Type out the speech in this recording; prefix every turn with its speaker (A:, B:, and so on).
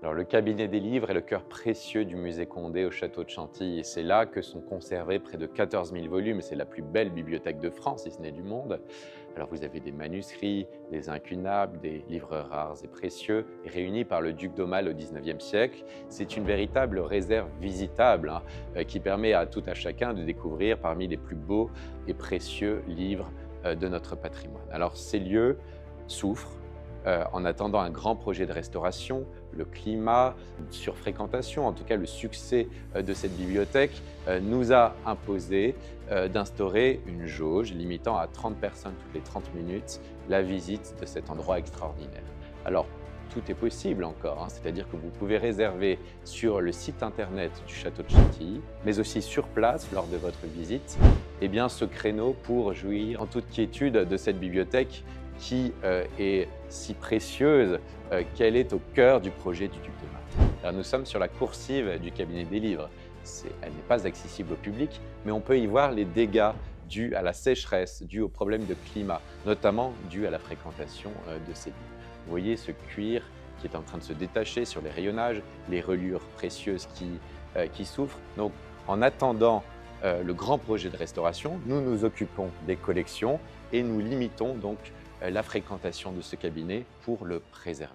A: Alors, le cabinet des livres est le cœur précieux du musée Condé au château de Chantilly. Et c'est là que sont conservés près de 14 000 volumes. C'est la plus belle bibliothèque de France, si ce n'est du monde. Alors, vous avez des manuscrits, des incunables, des livres rares et précieux, réunis par le duc d'Aumale au XIXe siècle. C'est une véritable réserve visitable qui permet à tout à chacun de découvrir parmi les plus beaux et précieux livres de notre patrimoine. Alors, ces lieux souffrent en attendant un grand projet de restauration. Le climat, une surfréquentation, en tout cas le succès de cette bibliothèque nous a imposé d'instaurer une jauge limitant à 30 personnes toutes les 30 minutes la visite de cet endroit extraordinaire. Alors, tout est possible encore, c'est-à-dire que vous pouvez réserver sur le site internet du château de Chantilly, mais aussi sur place lors de votre visite, ce créneau pour jouir en toute quiétude de cette bibliothèque qui est si précieuse qu'elle est au cœur du projet du duc d'Aumale. Alors, nous sommes sur la coursive du cabinet des livres. Elle n'est pas accessible au public, mais on peut y voir les dégâts dus à la sécheresse, dus aux problèmes de climat, notamment dus à la fréquentation de ces livres. Vous voyez ce cuir qui est en train de se détacher sur les rayonnages, les reliures précieuses qui souffrent. Donc, en attendant le grand projet de restauration, nous nous occupons des collections et nous limitons donc la fréquentation de ce cabinet pour le préserver.